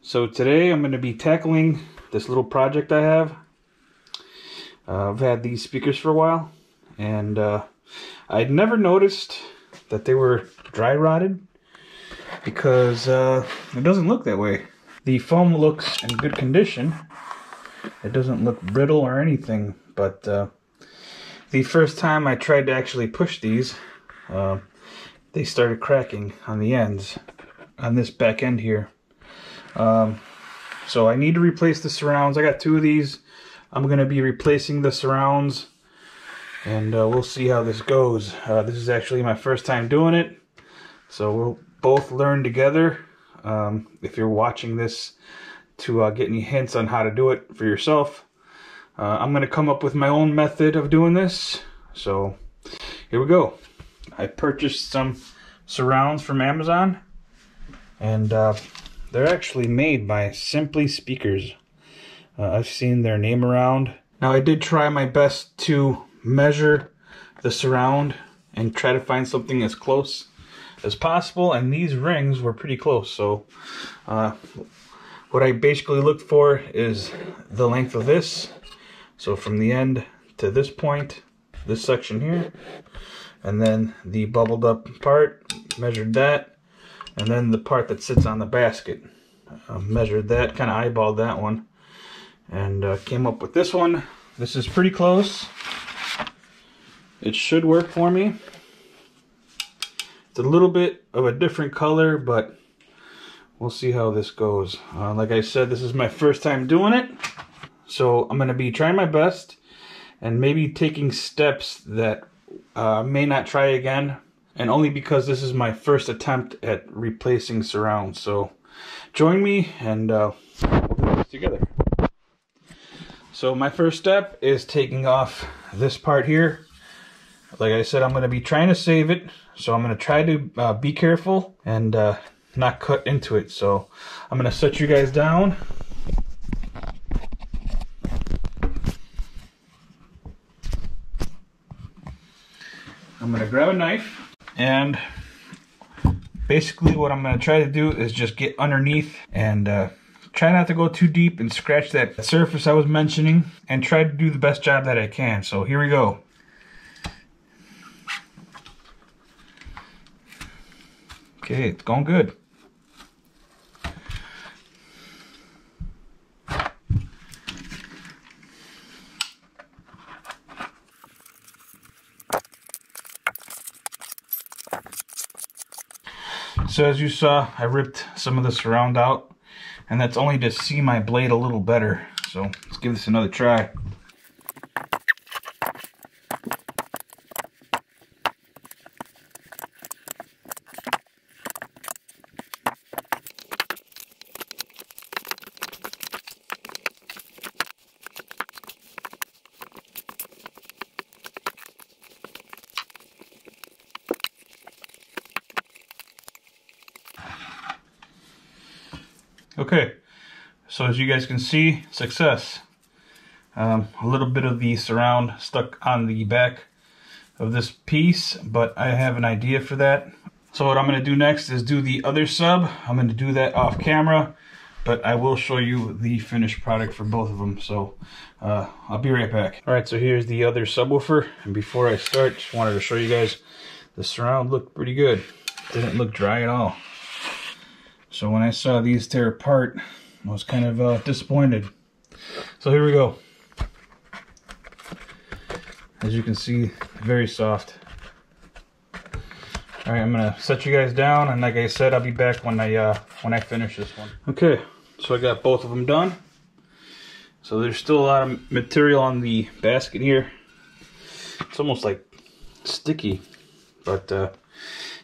So today I'm going to be tackling this little project I have. I've had these speakers for a while, and I'd never noticed that they were dry rotted because it doesn't look that way. The foam looks in good condition. It doesn't look brittle or anything, but the first time I tried to actually push these, they started cracking on the ends, on this back end here. So I need to replace the surrounds. I got two of these. I'm going to be replacing the surrounds, and we'll see how this goes. This is actually my first time doing it, so we'll both learn together. If you're watching this to get any hints on how to do it for yourself, I'm going to come up with my own method of doing this. So here we go. I purchased some surrounds from Amazon, and they're actually made by Simply Speakers. I've seen their name around. Now, I did try my best to measure the surround and try to find something as close as possible, and these rings were pretty close. So what I basically looked for is the length of this. So from the end to this point, this section here, and then the bubbled up part, measured that, and then the part that sits on the basket, measured that, kind of eyeballed that one, and came up with this one. This is pretty close. It should work for me. It's a little bit of a different color, but we'll see how this goes. Like I said, this is my first time doing it, so I'm going to be trying my best and maybe taking steps that may not try again, and only because this is my first attempt at replacing surrounds. So join me, and we'll do this together. So my first step is taking off this part here. Like I said, I'm going to be trying to save it, so I'm going to try to be careful and not cut into it. So I'm going to set you guys down. I'm going to grab a knife, and basically what I'm going to try to do is just get underneath and try not to go too deep and scratch that surface I was mentioning, and try to do the best job that I can. So here we go. Okay, it's going good. So as you saw, I ripped some of the surround out, and that's only to see my blade a little better. So let's give this another try. Okay, so as you guys can see, success. A little bit of the surround stuck on the back of this piece, but I have an idea for that. So what I'm going to do next is do the other sub. I'm going to do that off camera, but I will show you the finished product for both of them. So I'll be right back. Alright, so here's the other subwoofer, and before I start, just wanted to show you guys the surround looked pretty good. Didn't look dry at all. So when I saw these tear apart, I was kind of disappointed. So here we go. As you can see, very soft. Alright, I'm gonna set you guys down, and like I said, I'll be back when I finish this one. Okay, so I got both of them done. So there's still a lot of material on the basket here. It's almost like sticky, but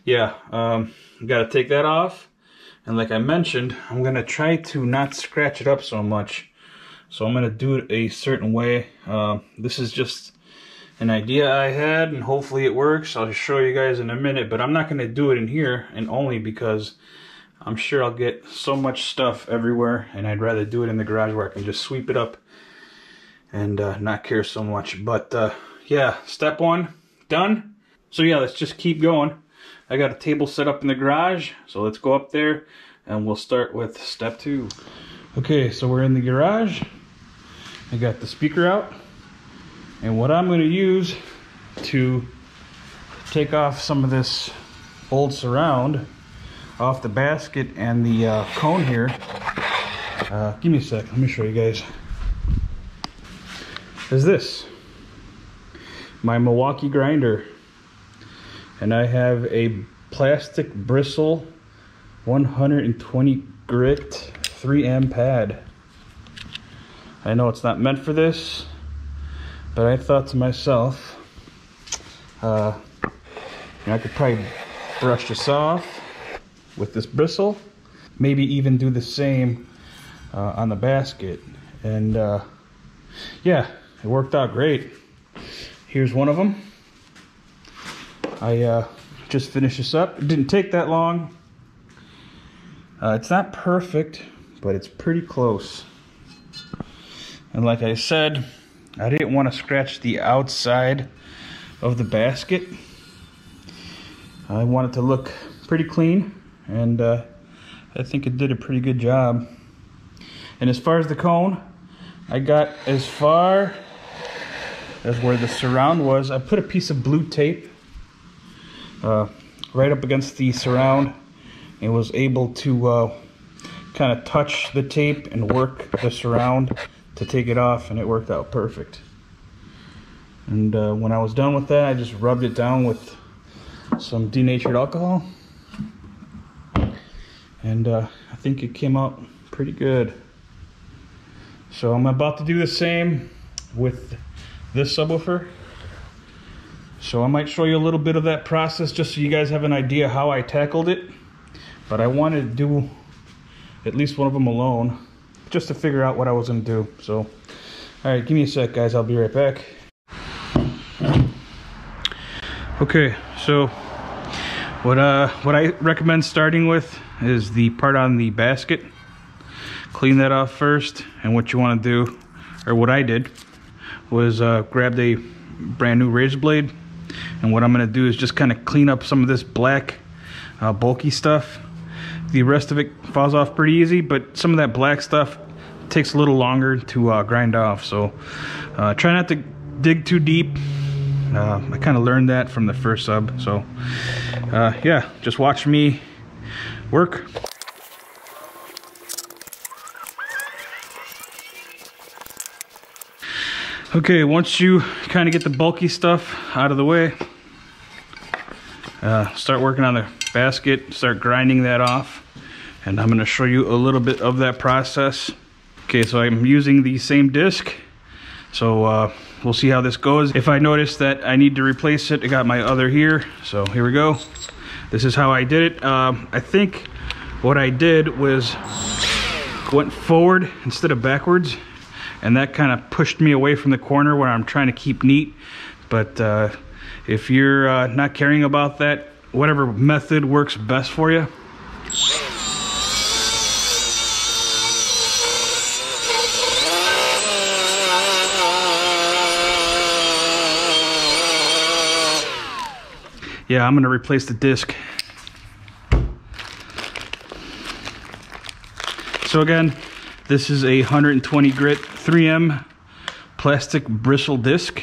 yeah, gotta take that off. And like I mentioned, I'm going to try to not scratch it up so much. So I'm going to do it a certain way. This is just an idea I had, and hopefully it works. I'll show you guys in a minute, but I'm not going to do it in here, and only because I'm sure I'll get so much stuff everywhere, and I'd rather do it in the garage where I can just sweep it up and not care so much. But yeah, step one, done. So yeah, let's just keep going. I got a table set up in the garage, so let's go up there, and we'll start with step 2. Okay, so we're in the garage. I got the speaker out, and what I'm going to use to take off some of this old surround off the basket and the cone here. Give me a sec, let me show you guys. Is this my Milwaukee grinder, and I have a plastic bristle 120 grit 3M pad. I know it's not meant for this, but I thought to myself, I could probably brush this off with this bristle, maybe even do the same on the basket, and yeah, it worked out great. Here's one of them. I just finished this up. It didn't take that long. It's not perfect, but it's pretty close. And like I said, I didn't want to scratch the outside of the basket. I want it to look pretty clean, and I think it did a pretty good job. And as far as the cone, I got as far as where the surround was. I put a piece of blue tape right up against the surround and was able to kind of touch the tape and work the surround to take it off, and it worked out perfect. And when I was done with that, I just rubbed it down with some denatured alcohol, and I think it came out pretty good. So I'm about to do the same with this subwoofer. So I might show you a little bit of that process just so you guys have an idea how I tackled it. But I wanted to do at least one of them alone, just to figure out what I was going to do. So, all right, give me a sec, guys. I'll be right back. Okay, so what I recommend starting with is the part on the basket. Clean that off first, and what you want to do, or what I did, was grabbed a brand new razor blade, and what I'm going to do is just kind of clean up some of this black bulky stuff. The rest of it falls off pretty easy, but some of that black stuff takes a little longer to grind off. So try not to dig too deep. I kind of learned that from the first sub. So yeah, just watch me work. Okay, once you kind of get the bulky stuff out of the way, start working on the basket, start grinding that off, and I'm going to show you a little bit of that process. Okay, so I'm using the same disc, so we'll see how this goes. If I notice that I need to replace it, I got my other here, so here we go. This is how I did it. I think what I did was went forward instead of backwards, and that kind of pushed me away from the corner where I'm trying to keep neat. But if you're not caring about that, whatever method works best for you. Yeah, I'm gonna replace the disc. So again, this is a 120 grit 3M plastic bristle disc,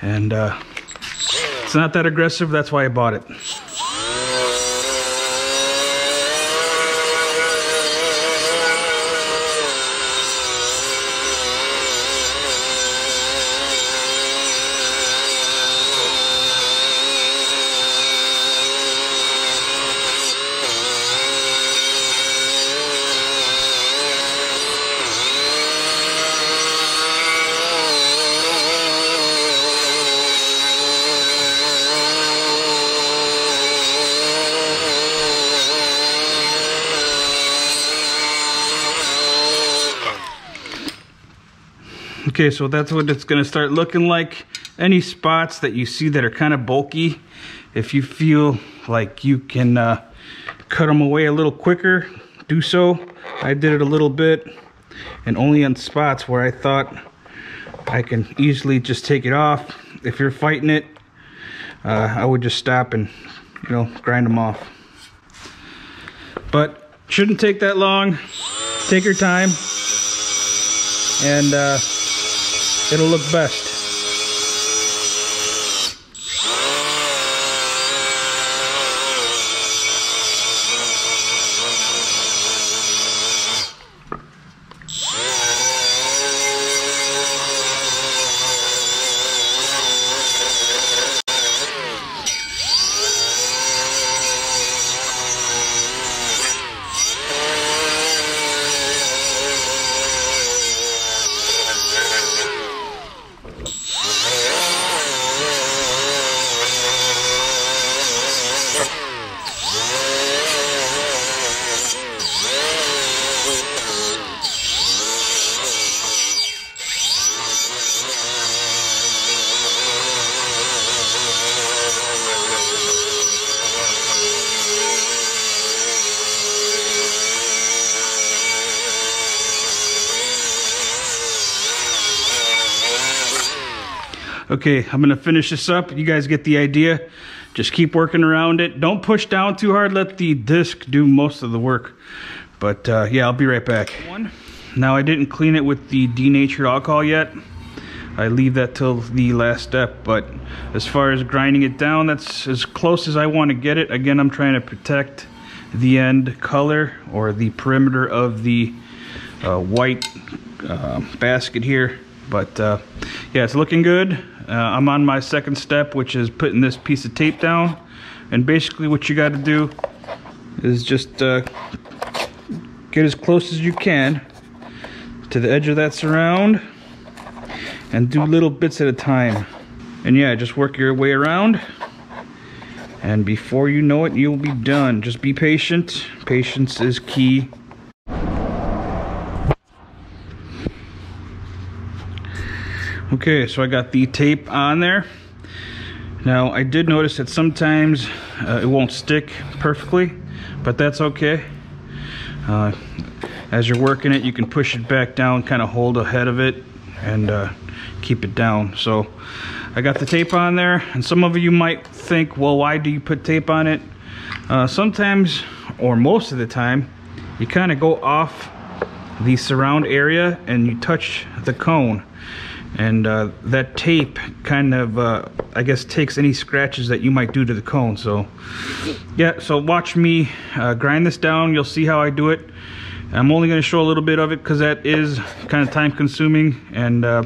and it's not that aggressive, that's why I bought it. Okay, so that's what it's gonna start looking like. Any spots that you see that are kind of bulky, if you feel like you can cut them away a little quicker, do so. I did it a little bit, and only on spots where I thought I can easily just take it off. If you're fighting it, I would just stop and, you know, grind them off. But shouldn't take that long. Take your time, and it'll look best. Okay, I'm gonna finish this up. You guys get the idea. Just keep working around it. Don't push down too hard. Let the disc do most of the work. But yeah, I'll be right back. Now, I didn't clean it with the denatured alcohol yet. I leave that till the last step. But as far as grinding it down, that's as close as I want to get it. Again, I'm trying to protect the end color or the perimeter of the white basket here. But yeah, it's looking good. I'm on my second step, which is putting this piece of tape down. And basically what you got to do is just get as close as you can to the edge of that surround and do little bits at a time. And yeah, just work your way around, and before you know it, you'll be done. Just be patient. Patience is key. Okay, so I got the tape on there. Now, I did notice that sometimes it won't stick perfectly, but that's okay. As you're working it, you can push it back down, kind of hold ahead of it, and keep it down. So I got the tape on there, and some of you might think, well, why do you put tape on it? Sometimes, or most of the time, you kind of go off the surround area and you touch the cone. And that tape kind of, I guess, takes any scratches that you might do to the cone. So, yeah, so watch me grind this down. You'll see how I do it. I'm only going to show a little bit of it because that is kind of time consuming. And I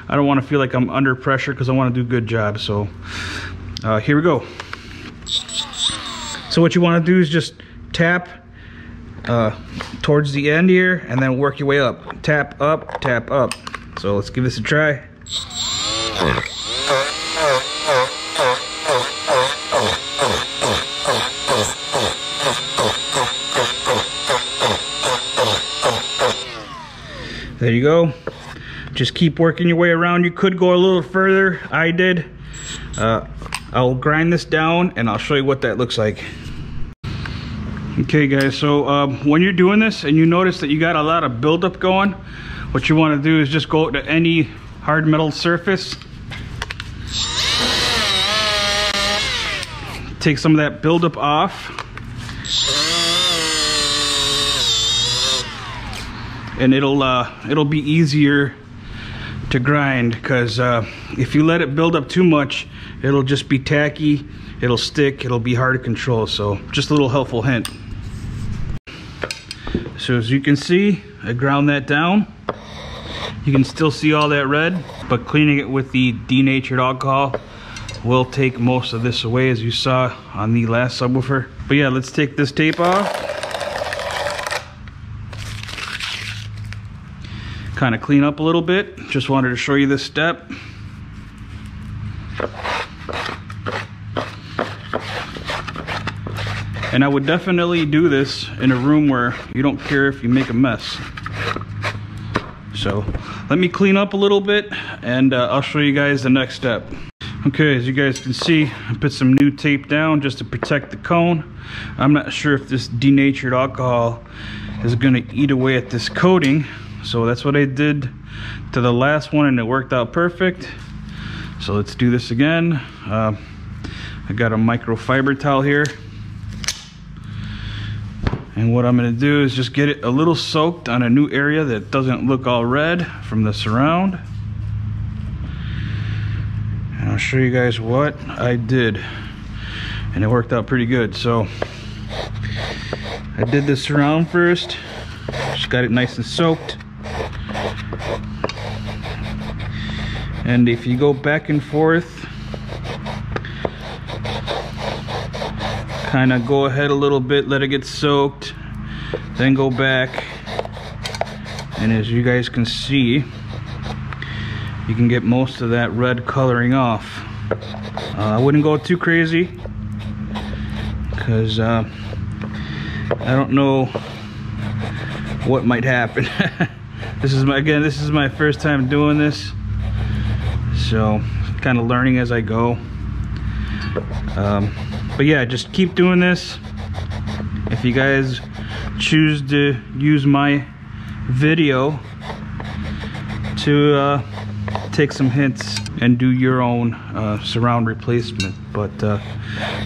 don't want to feel like I'm under pressure because I want to do a good job. So, here we go. So what you want to do is just tap towards the end here and then work your way up. Tap up, tap up. So let's give this a try. There you go. Just keep working your way around. You could go a little further. I did. I'll grind this down and I'll show you what that looks like. Okay guys, so when you're doing this and you notice that you got a lot of buildup going, what you want to do is just go to any hard metal surface. Take some of that buildup off. And it'll be easier to grind, because if you let it build up too much, it'll just be tacky, it'll stick, it'll be hard to control. So just a little helpful hint. So as you can see, I ground that down. You can still see all that red, but cleaning it with the denatured alcohol will take most of this away, as you saw on the last subwoofer. But yeah, let's take this tape off. Kind of clean up a little bit. Just wanted to show you this step. And I would definitely do this in a room where you don't care if you make a mess. So let me clean up a little bit and I'll show you guys the next step. Okay, as you guys can see, I put some new tape down just to protect the cone. I'm not sure if this denatured alcohol is going to eat away at this coating. So that's what I did to the last one and it worked out perfect. So let's do this again. I got a microfiber towel here. And what I'm going to do is just get it a little soaked on a new area that doesn't look all red from the surround. And I'll show you guys what I did. And it worked out pretty good. So I did the surround first. Just got it nice and soaked. And if you go back and forth, kind of go ahead a little bit, let it get soaked, then go back, and as you guys can see, you can get most of that red coloring off. I wouldn't go too crazy because I don't know what might happen. This is my first time doing this, so kind of learning as I go. But yeah, just keep doing this. If you guys choose to use my video to take some hints and do your own surround replacement, but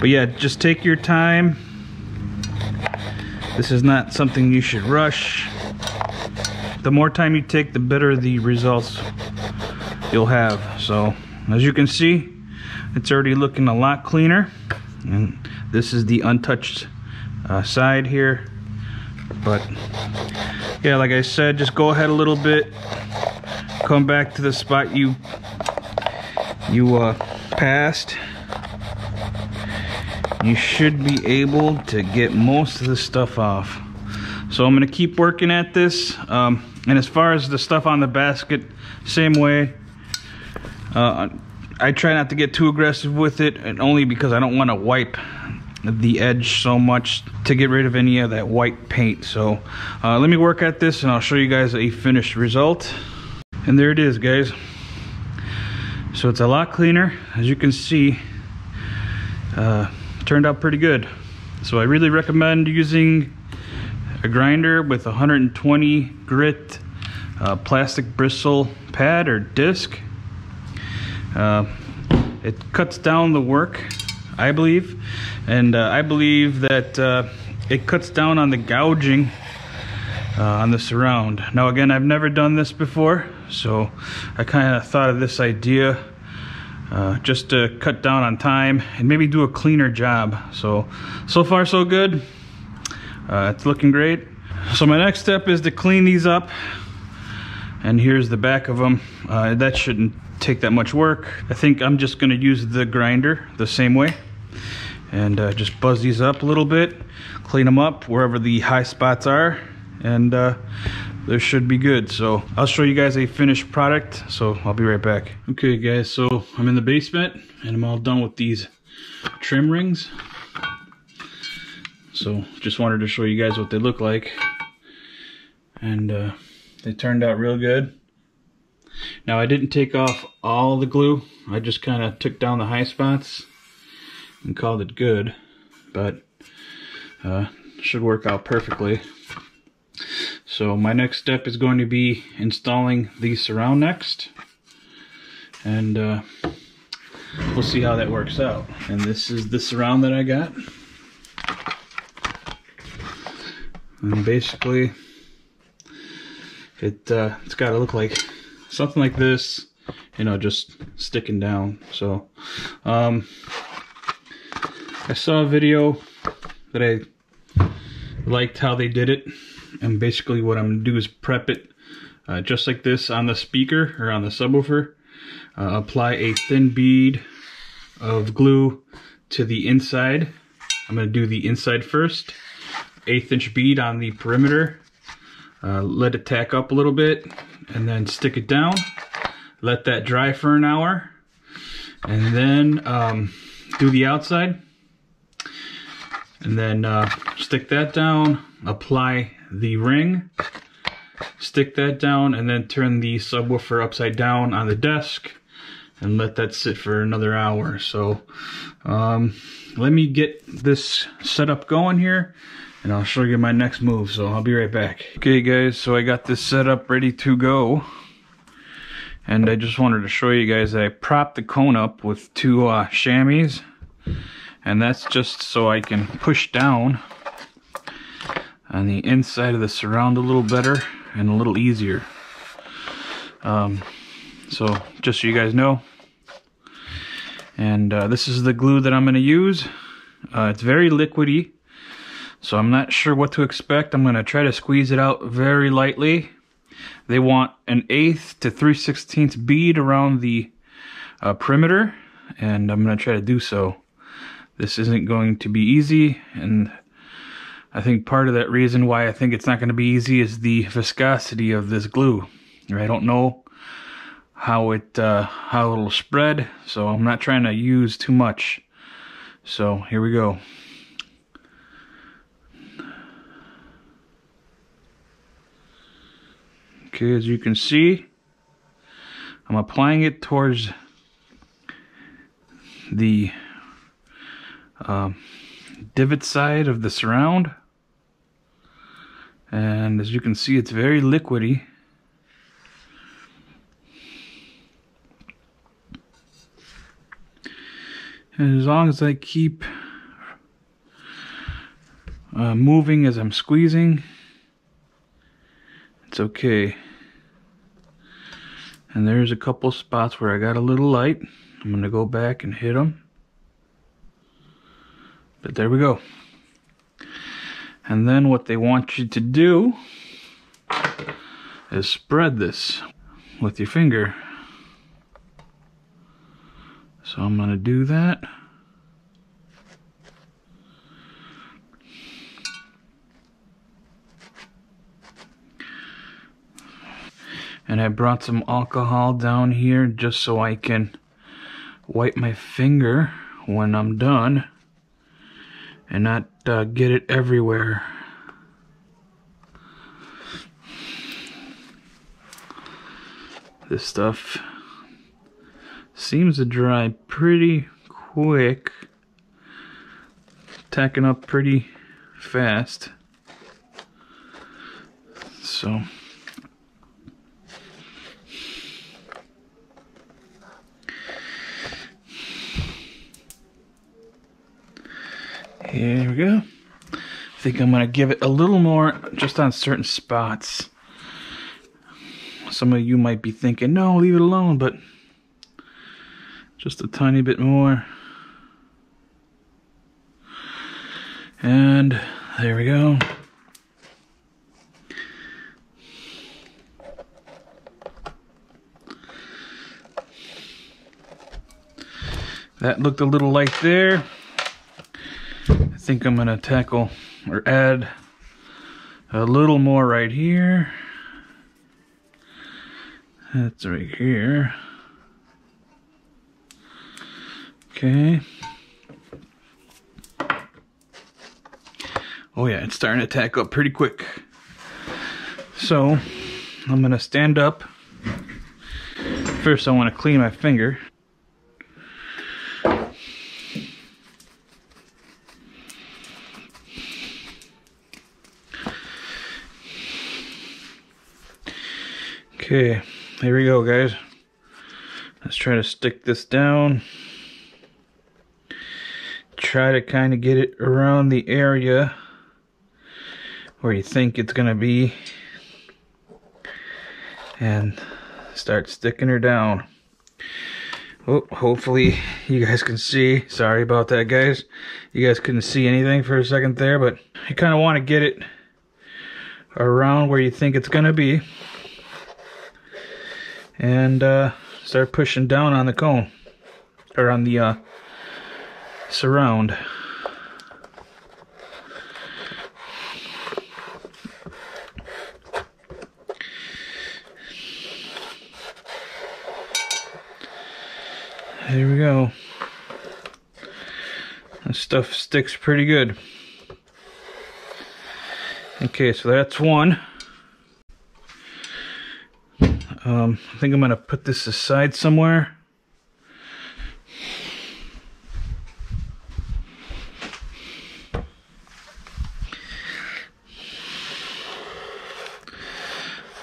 yeah, just take your time. This is not something you should rush. The more time you take, the better the results you'll have. So as you can see, it's already looking a lot cleaner. And this is the untouched side here. But yeah, like I said, just go ahead a little bit, come back to the spot you passed. You should be able to get most of the stuff off. So I'm gonna keep working at this. And as far as the stuff on the basket, same way. I try not to get too aggressive with it, and only because I don't want to wipe the edge so much to get rid of any of that white paint. So let me work at this and I'll show you guys a finished result. And there it is, guys. So it's a lot cleaner, as you can see. Turned out pretty good. So I really recommend using a grinder with 120 grit plastic bristle pad or disc. It cuts down the work, I believe, and I believe that it cuts down on the gouging on the surround. Now again, I've never done this before, so I kind of thought of this idea just to cut down on time and maybe do a cleaner job. So far so good. It's looking great. So my next step is to clean these up, and here's the back of them. That shouldn't take that much work. I think I'm just going to use the grinder the same way and just buzz these up a little bit, clean them up wherever the high spots are, and they should be good. So I'll show you guys a finished product, so I'll be right back. Okay guys, so I'm in the basement and I'm all done with these trim rings. So just wanted to show you guys what they look like, and they turned out real good. Now I didn't take off all the glue, I just kind of took down the high spots and called it good, but should work out perfectly. So my next step is going to be installing the surround next, and we'll see how that works out. And this is the surround that I got, and basically it's got to look like something like this, you know, just sticking down. So I saw a video that I liked how they did it, and basically what I'm gonna do is prep it just like this on the speaker or on the subwoofer. Apply a thin bead of glue to the inside. I'm gonna do the inside first, 1/8 inch bead on the perimeter, let it tack up a little bit, and then stick it down, let that dry for an hour, and then do the outside, and then stick that down, apply the ring, stick that down, and then turn the subwoofer upside down on the desk and let that sit for another hour. So let me get this setup going here, and I'll show you my next move, so I'll be right back. Okay guys, so I got this set up ready to go, and I just wanted to show you guys that I propped the cone up with 2 chamois, and that's just so I can push down on the inside of the surround a little better and a little easier. So just so you guys know. And this is the glue that I'm going to use. It's very liquidy, so I'm not sure what to expect. I'm going to try to squeeze it out very lightly. They want an 1/8 to 3/16 bead around the perimeter, and I'm going to try to do so. This isn't going to be easy, and I think part of that reason why I think it's not going to be easy is the viscosity of this glue. I don't know how it'll spread, so I'm not trying to use too much. So here we go. Okay, as you can see, I'm applying it towards the divot side of the surround, and as you can see, it's very liquidy. And as long as I keep moving as I'm squeezing, it's okay. And there's a couple spots where I got a little light. I'm going to go back and hit them. But there we go. And then what they want you to do is spread this with your finger. So I'm going to do that. And I brought some alcohol down here just so I can wipe my finger when I'm done and not get it everywhere. This stuff seems to dry pretty quick, tacking up pretty fast. So here we go. I think I'm gonna give it a little more just on certain spots. Some of you might be thinking, no, leave it alone, but just a tiny bit more. And there we go. That looked a little light there. I think I'm gonna tackle or add a little more right here. That's right here. Okay. Oh yeah, it's starting to tack up pretty quick. So I'm gonna stand up. First I want to clean my finger. Okay, here we go, guys. Let's try to stick this down. Try to kind of get it around the area where you think it's gonna be and start sticking her down. Oh, hopefully you guys can see. Sorry about that, guys. You guys couldn't see anything for a second there, but you kind of want to get it around where you think it's gonna be and start pushing down on the cone or on the surround. There we go. This stuff sticks pretty good. Okay, so that's one. I think I'm gonna put this aside somewhere.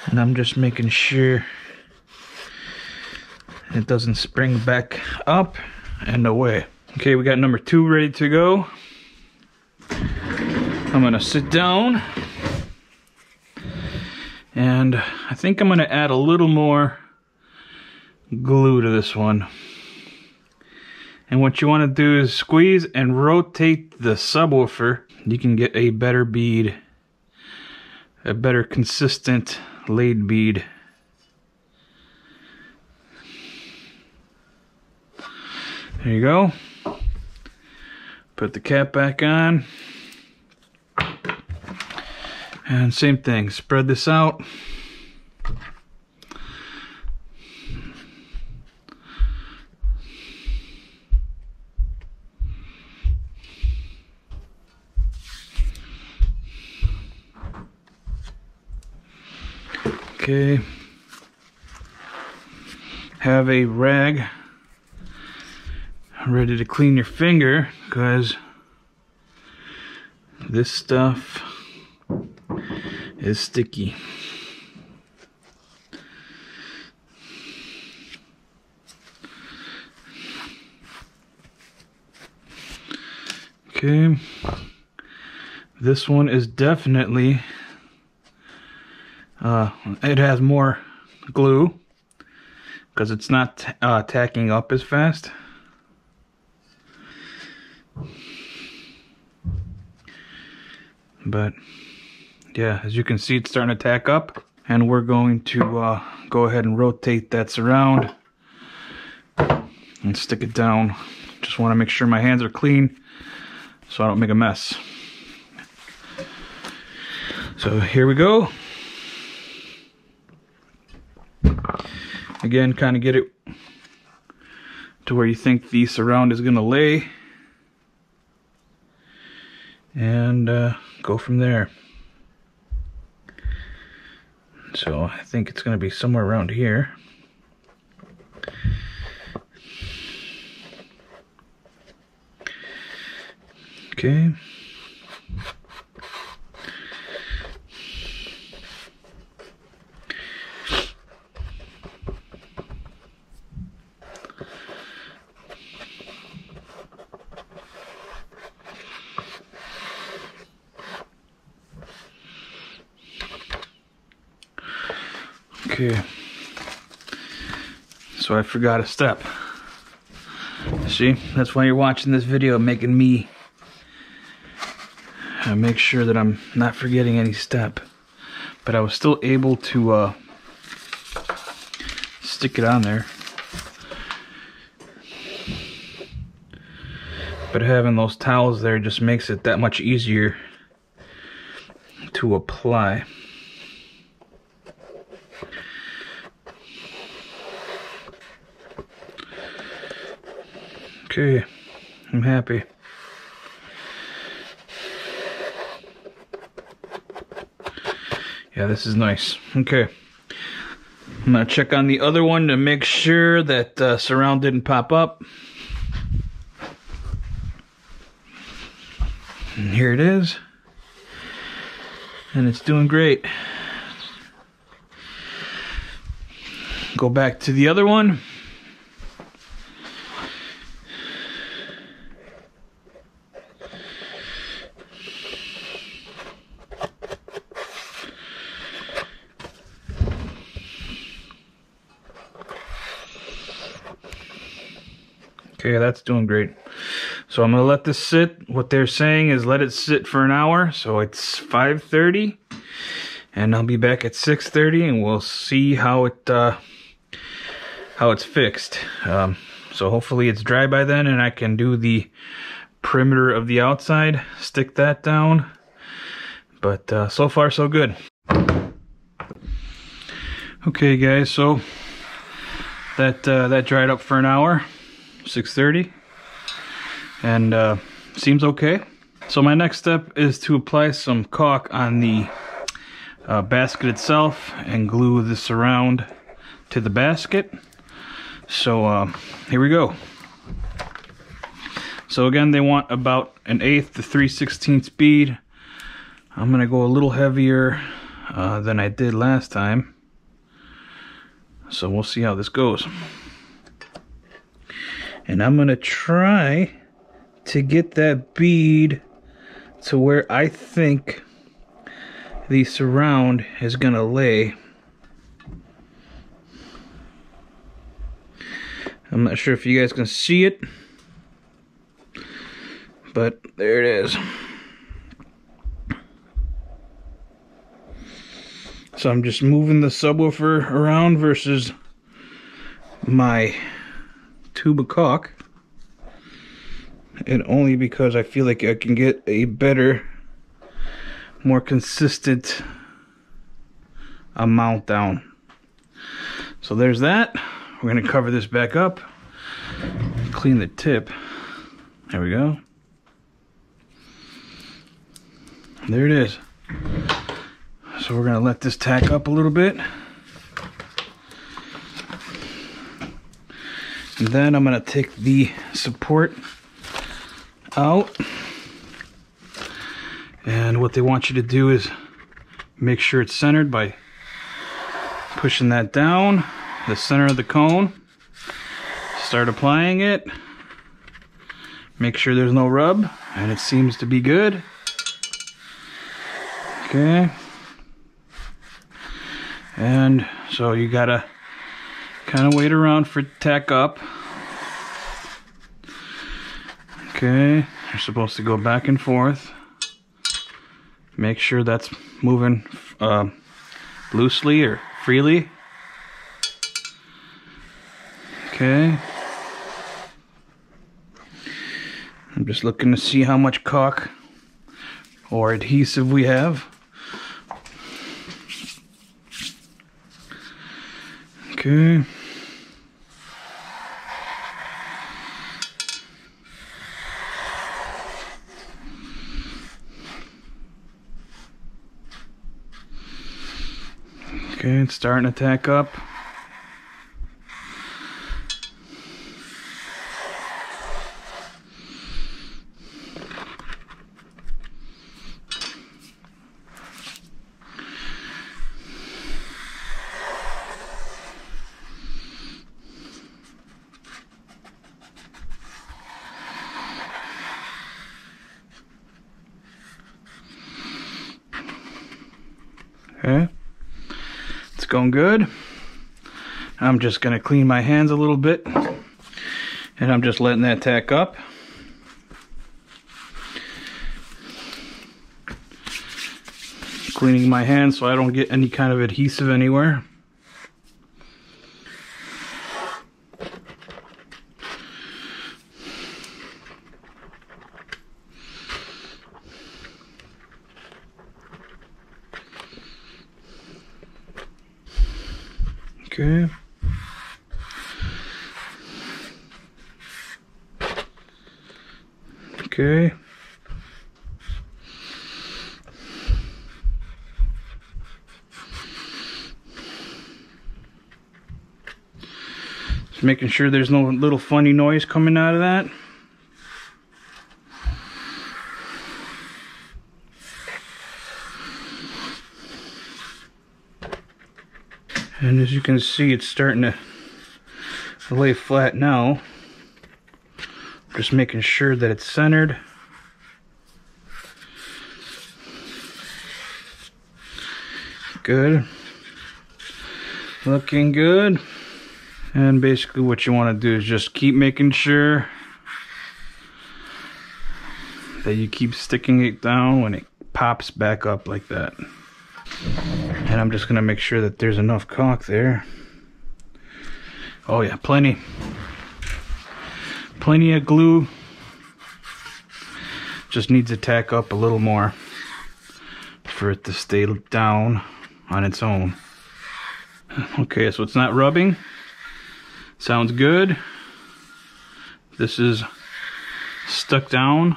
And I'm just making sure it doesn't spring back up and away. Okay, we got number 2 ready to go. I'm gonna sit down And I think I'm going to add a little more glue to this one. And what you want to do is squeeze and rotate the subwoofer. You can get a better bead, a better consistent laid bead. There you go. Put the cap back on. And same thing, spread this out. Okay. Have a rag ready to clean your finger, because this stuff is sticky. Okay, this one is definitely it has more glue because it's not tacking up as fast. But yeah, as you can see, it's starting to tack up, and we're going to go ahead and rotate that surround and stick it down. Just want to make sure my hands are clean so I don't make a mess. So here we go. Again, kind of get it to where you think the surround is going to lay, and go from there. So I think it's going to be somewhere around here. Okay. Okay, so I forgot a step. See, that's why you're watching this video, making me make sure that I'm not forgetting any step. But I was still able to stick it on there. But having those towels there just makes it that much easier to apply. Okay, I'm happy. Yeah, this is nice. Okay, I'm gonna check on the other one to make sure that surround didn't pop up. And here it is. And it's doing great. Go back to the other one. Okay, that's doing great. So I'm gonna let this sit. What they're saying is let it sit for an hour. So it's 5:30, and I'll be back at 6:30, and we'll see how it's fixed. So hopefully it's dry by then, and I can do the perimeter of the outside, stick that down. But so far so good. Okay, guys. So that dried up for an hour. 6:30, and seems okay. So my next step is to apply some caulk on the basket itself and glue the surround to the basket. So here we go. So again, they want about 1/8 to 3/16 bead. I'm gonna go a little heavier than I did last time, so we'll see how this goes. And I'm gonna try to get that bead to where I think the surround is gonna lay. I'm not sure if you guys can see it, but there it is. So I'm just moving the subwoofer around versus my tube of caulk, and only because I feel like I can get a better, more consistent amount down. So there's that. We're going to cover this back up, clean the tip. There we go. There it is. So we're going to let this tack up a little bit. And then I'm going to take the support out. And what they want you to do is make sure it's centered by pushing that down the center of the cone. Start applying it. Make sure there's no rub, and it seems to be good. Okay. And so you gotta kind of wait around for it to tack up. Okay, you're supposed to go back and forth. Make sure that's moving loosely or freely. Okay. I'm just looking to see how much caulk or adhesive we have. Okay. Okay, it's starting to tack up. Okay. It's going good. I'm just going to clean my hands a little bit, and I'm just letting that tack up. Cleaning my hands so I don't get any kind of adhesive anywhere. Okay. Okay. Just making sure there's no little funny noise coming out of that. And as you can see, it's starting to lay flat now. Just making sure that it's centered. Good. Looking good. And basically what you want to do is just keep making sure that you keep sticking it down when it pops back up like that. And I'm just going to make sure that there's enough caulk there. Oh yeah, plenty of glue. Just needs to tack up a little more for it to stay down on its own. Okay, so it's not rubbing. Sounds good. This is stuck down.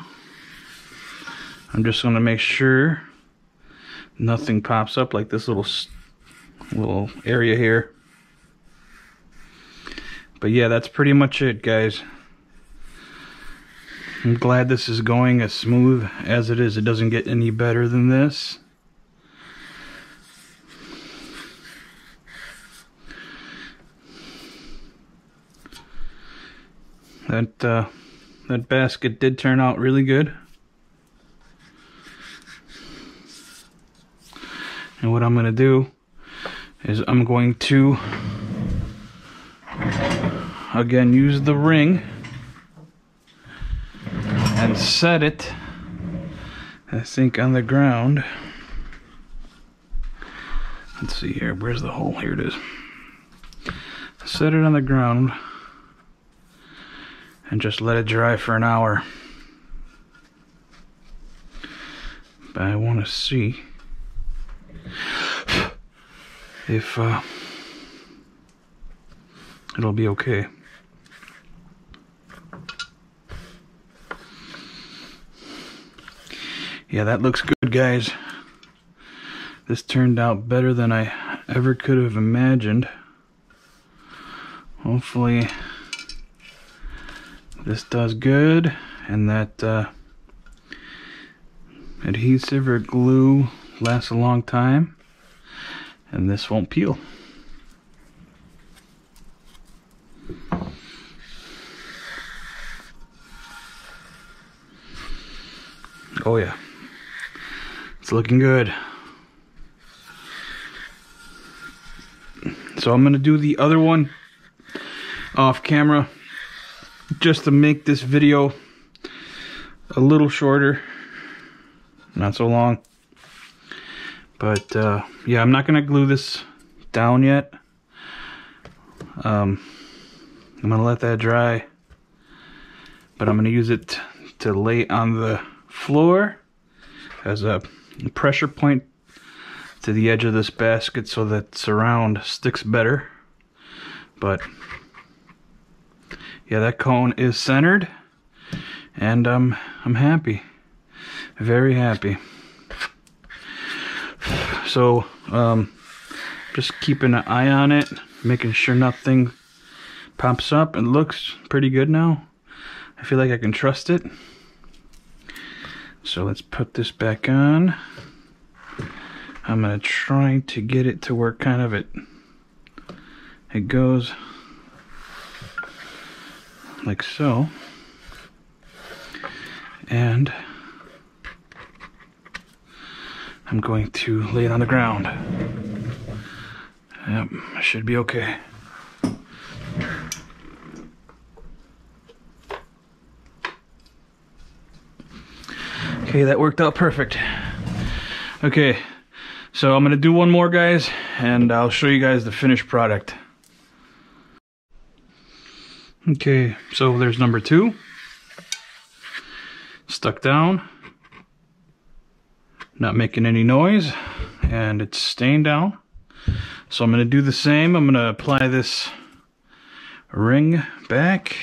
I'm just going to make sure nothing pops up like this little area here. But yeah, that's pretty much it, guys. I'm glad this is going as smooth as it is. It doesn't get any better than this. That basket did turn out really good. And what I'm going to do is I'm going to again use the ring and set it, I think, on the ground. Let's see here, where's the hole? Here it is. Set it on the ground and just let it dry for an hour. But I want to see if it'll be okay. Yeah, that looks good, guys. This turned out better than I ever could have imagined. Hopefully this does good, and that adhesive or glue lasts a long time, and this won't peel. Oh yeah, it's looking good. So I'm gonna do the other one off camera just to make this video a little shorter, not so long. But yeah, I'm not gonna glue this down yet. I'm gonna let that dry, but I'm gonna use it to lay on the floor as a pressure point to the edge of this basket so that surround sticks better. But yeah, that cone is centered, and I'm happy, very happy. So just keeping an eye on it, making sure nothing pops up. It looks pretty good now. I feel like I can trust it. So let's put this back on. I'm gonna try to get it to where kind of it goes like so, and I'm going to lay it on the ground. Yep, should be okay. Okay, that worked out perfect. Okay, so I'm gonna do one more, guys, and I'll show you guys the finished product. Okay, so there's number 2. Stuck down. Not making any noise, and it's staying down. So I'm gonna do the same. I'm gonna apply this ring back.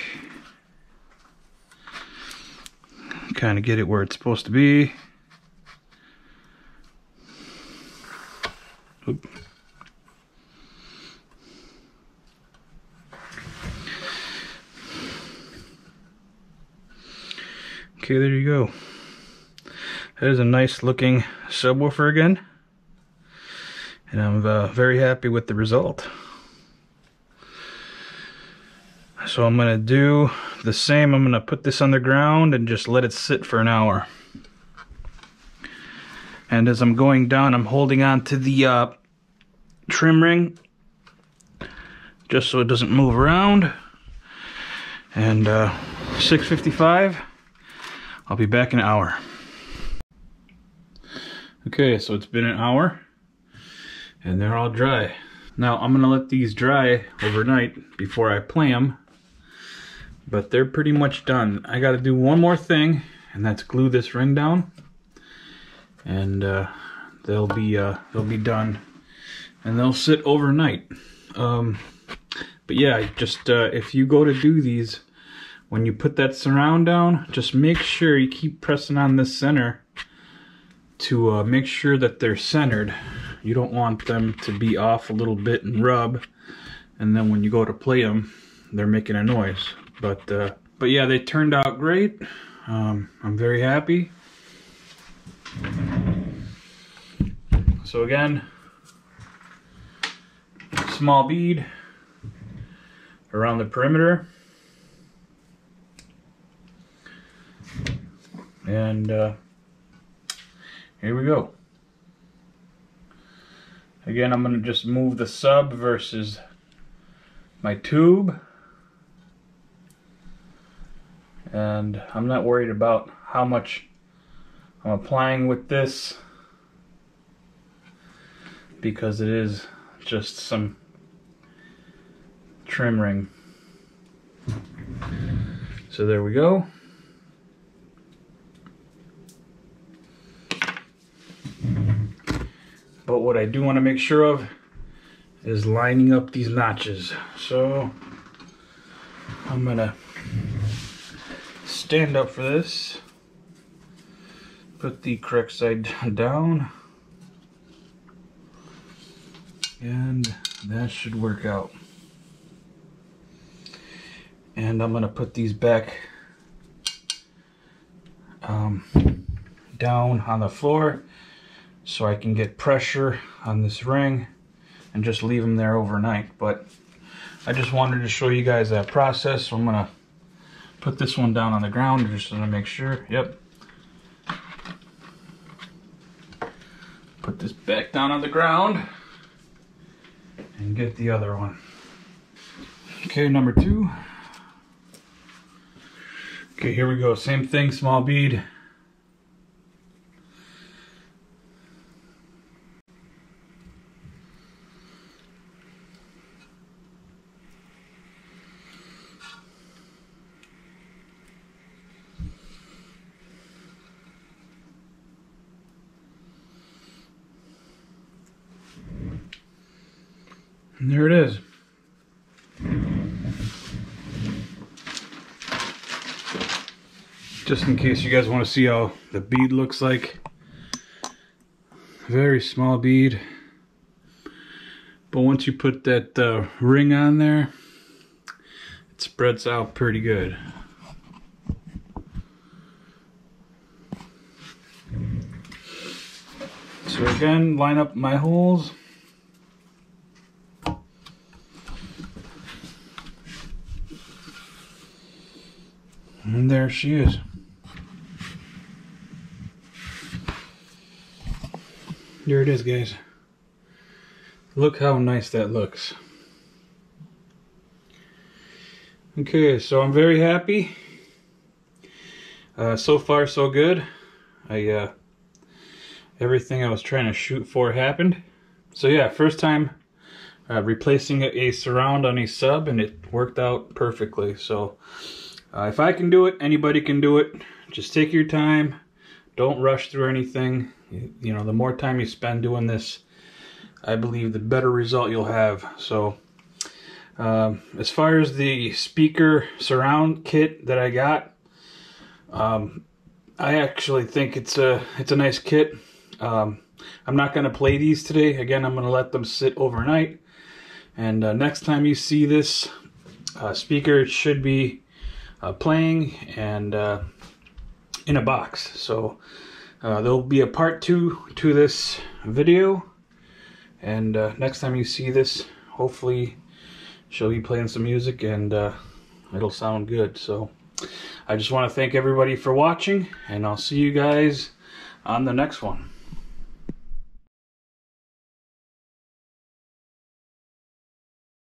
Kind of get it where it's supposed to be. Oop. Okay, there you go. That is a nice looking subwoofer again, and I'm very happy with the result. So I'm gonna do the same. I'm gonna put this on the ground and just let it sit for an hour. And as I'm going down, I'm holding on to the trim ring just so it doesn't move around. And 6:55, I'll be back in an hour. Okay, so it's been an hour and they're all dry. Now I'm gonna let these dry overnight before I play them, but they're pretty much done. I gotta do one more thing, and that's glue this ring down, and they'll be done, and they'll sit overnight. But yeah, just if you go to do these, when you put that surround down, just make sure you keep pressing on this center to make sure that they're centered. You don't want them to be off a little bit and rub, and then when you go to play them, they're making a noise. But yeah, they turned out great. I'm very happy. So again, small bead around the perimeter, and here we go. Again, I'm going to just move the sub versus my tube. And I'm not worried about how much I'm applying with this, because it is just some trim ring. So there we go. But what I do want to make sure of is lining up these notches. So I'm gonna stand up for this, put the correct side down, and that should work out. And I'm gonna put these back down on the floor so I can get pressure on this ring and just leave them there overnight. But I just wanted to show you guys that process, so I'm gonna put this one down on the ground just to make sure. Yep. Put this back down on the ground and get the other one. Okay, number 2. Okay, here we go. Same thing, small bead. And there it is. Just in case you guys want to see how the bead looks like. Very small bead. But once you put that ring on there, it spreads out pretty good. So again, line up my holes. And there she is. There it is, guys. Look how nice that looks. Okay, so I'm very happy. So far, so good. Everything I was trying to shoot for happened. So yeah, first time replacing a surround on a sub, and it worked out perfectly. So if I can do it, anybody can do it. Just take your time. Don't rush through anything. You know, the more time you spend doing this, I believe the better result you'll have. So as far as the speaker surround kit that I got, I actually think it's a nice kit. I'm not going to play these today. Again, I'm going to let them sit overnight. And next time you see this speaker, it should be playing and in a box. So there'll be a part 2 to this video, and next time you see this, hopefully she'll be playing some music and it'll sound good. So I just want to thank everybody for watching, and I'll see you guys on the next one.